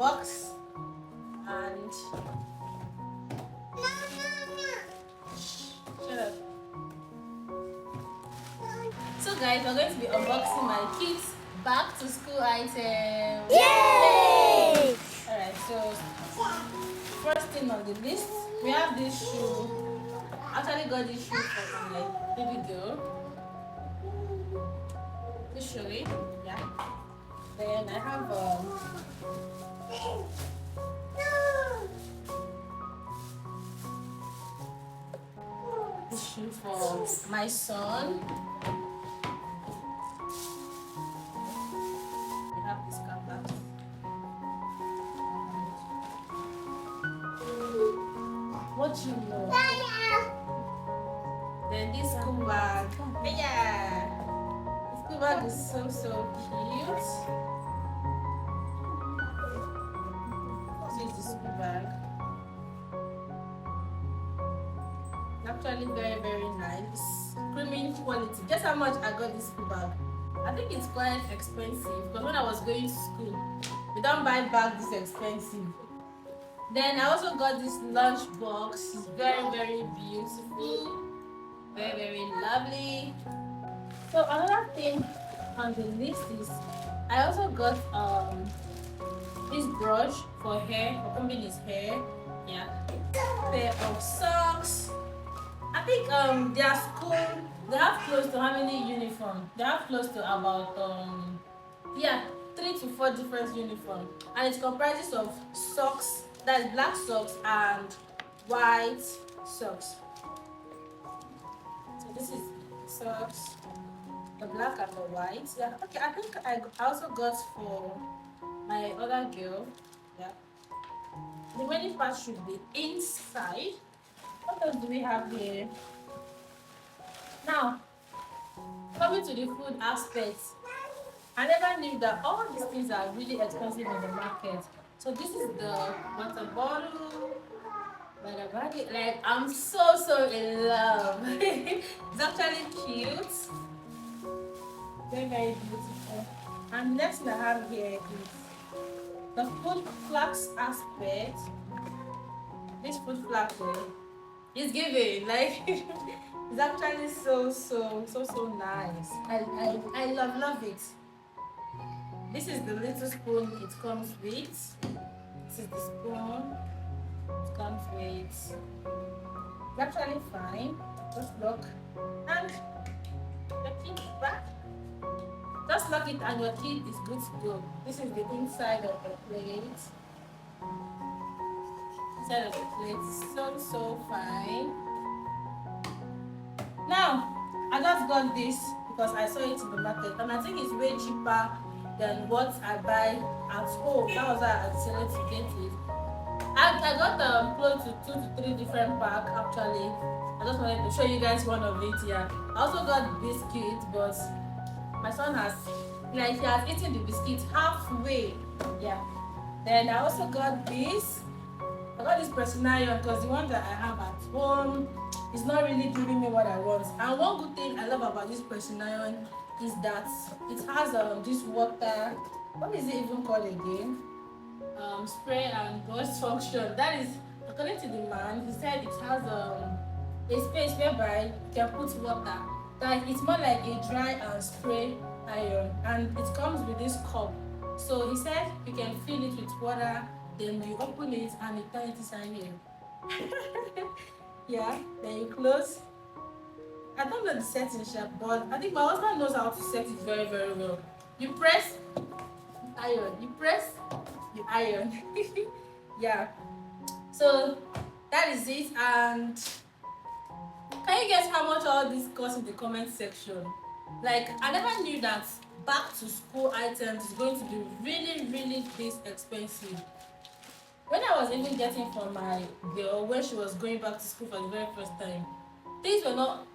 box and shut up. So guys, we're going to be unboxing my kids back to school items. Yay! Alright, so first thing on the list, we have this shoe. I actually got this shoe for my baby girl. Usually, yeah. Then I have this shoe for my son. We have this canvas. What you know? Then this school bag. Yeah. This school bag is so cute. This is the school bag. Actually very nice. Premium quality. Guess how much I got this school bag? I think it's quite expensive because when I was going to school, we don't buy bags this expensive. Then I also got this lunchbox. It's very beautiful, very lovely. So another thing on the list is I also got this brush for hair, for combing his hair. Yeah, pair of socks. I think their school, they have close to how many uniforms? They have close to about 3 to 4 different uniforms, and it comprises of socks, that's black socks and white socks. So this is socks, the black and the white. Yeah, okay. I think I also got for my other girl. Yeah, the remaining part should be inside. What else do we have here? Now, coming to the food aspect, I never knew that all these things are really expensive in the market. So this is the water bottle. Like I'm so in love. It's actually cute. Very beautiful. And next thing I have here is the food flask aspect. This food flask is giving like it's actually so nice. I love it. This is the little spoon it comes with. This is the spoon it comes with. It's actually fine. Just lock and the kid is back. Just lock it and your kid is good to go. This is the inside of the plate. Inside of the plate is so fine. Now I just got this because I saw it in the market and I think it's way cheaper than what I buy at home. That was why I decided to get it. I got close to 2 to 3 different packs actually. I just wanted to show you guys one of it here. I also got biscuits, but my son has he has eaten the biscuit halfway. Yeah. Then I also got this. I got this pressing iron because the one that I have at home is not really giving me what I want. And one good thing I love about this pressing iron is that it has this water, what is it even called again? Spray and burst function. That is, according to the man, he said it has a space whereby you can put water. That it's more like a dry and spray iron, and it comes with this cup. So he said you can fill it with water, then you open it and you turn it inside here. Yeah, then you close. I don't know the settings, but I think my husband knows how to set it very well. You press, you iron. You press, you iron. Yeah. So that is it. And can you guess how much all this costs in the comment section? Like, I never knew that back to school items is going to be really this expensive. When I was even getting for my girl when she was going back to school for the very first time, things were not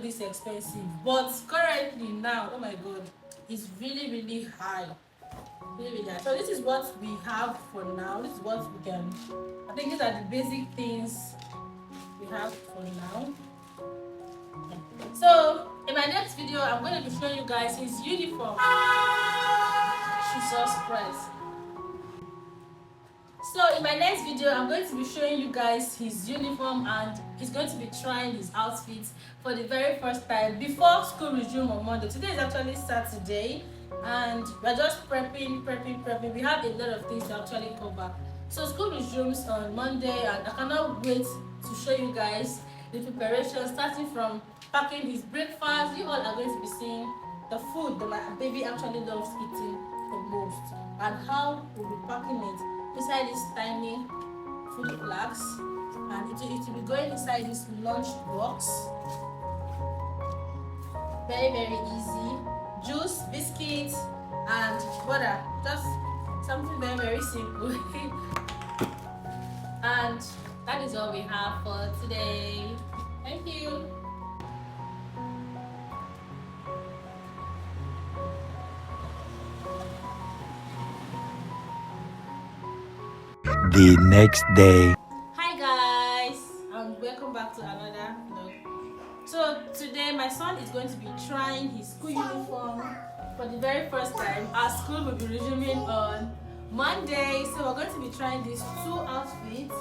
this expensive. But currently now, oh my god, it's really high. Really high. So this is what we have for now. This is what we can. I think these are the basic things we have for now. So in my next video, I'm going to be showing you guys his uniform. Jesus Christ. So in my next video, I'm going to be showing you guys his uniform, and he's going to be trying his outfits for the very first time before school resume on Monday. Today is actually Saturday, and we're just prepping. We have a lot of things to actually cover. So school resumes on Monday, and I cannot wait to show you guys the preparation, starting from packing his breakfast. You all are going to be seeing the food that my baby actually loves eating the most, and how we'll be packing it inside this tiny food flask, and it will be going inside this lunch box. Very easy. Juice, biscuits, and water. Just something very simple. And that is all we have for today. Thank you. The next day. Hi guys, and welcome back to another vlog. So today my son is going to be trying his school uniform for the very first time. Our school will be resuming on Monday, so we're going to be trying these two outfits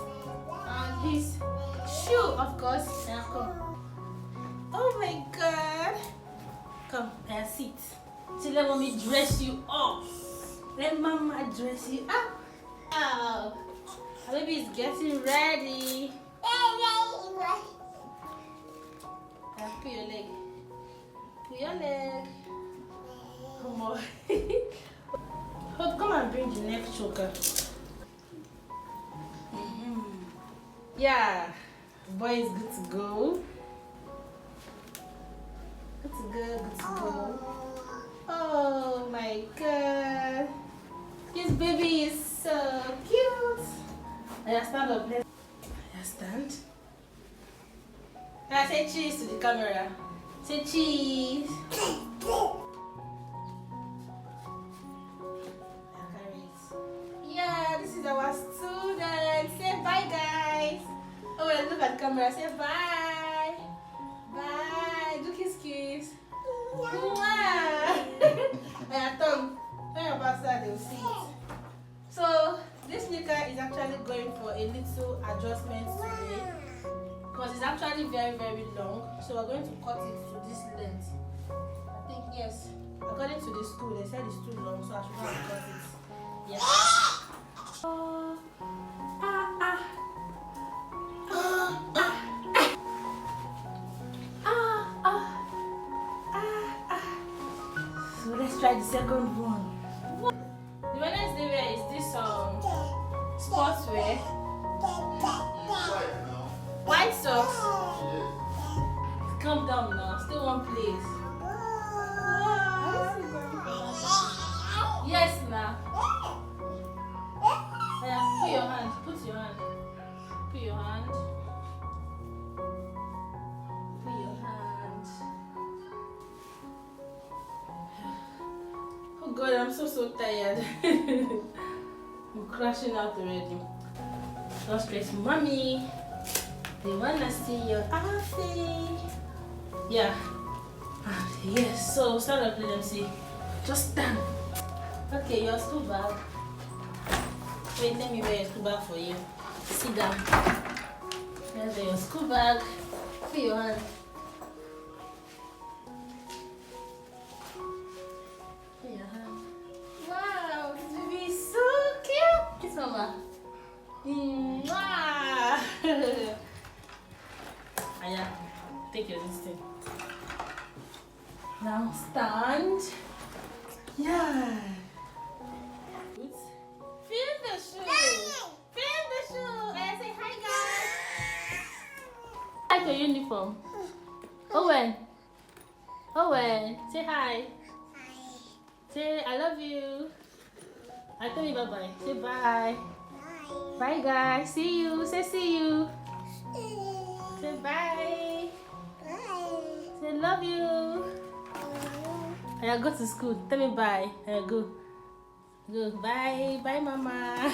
and his shoe, of course. Yeah, come. Oh my god, come and sit. So let mommy dress you up. Let mama dress you up. Oh, our baby is getting ready. Put your leg. Put your leg. Come on. Hope, come and bring the neck choker. Yeah, the boy is good to go. Good to go. Oh my god. This baby is so cute. I stand up. I stand. I say cheese to the camera. Say cheese. Yeah, this is our student. Say bye, guys. Oh, wait, look at the camera. Say bye. Bye. Do kiss. Yeah, Tom. Turn your back side, they'll see it. So this sneaker is actually going for a little adjustment today, because it's actually very long. So we're going to cut it to this length. I think yes. According to the school, they said it's too long, so I should not cut it. Yes. So let's try the second one. The Wednesday wear is this sportswear. White socks. Calm down now. Still one place. Yes, now. Yeah, put your hand. Put your hand. Put your hand. Put your hand. Oh God, I'm so tired. I'm crashing out already. Go straight to mommy. They wanna see your outfit. Yeah. And yes, so stand up, let them see. Just stand. Okay, your school bag. Wait, let me wear your school bag for you. Sit down. There's your school bag. Put your hand. Put your hand. Wow, this baby is so cute. Kiss mama. Mwah. Aya, take your listing. Now stand. Yeah. Good. Feel the shoe. Feel the shoe. And say hi, guys. Like your uniform. Owen. Say hi. Say I love you. I tell you bye bye. Say bye. Bye guys. See you. Say see you. Say bye. Say love you. I go to school. Tell me bye. I go. Go. Bye. Bye, mama.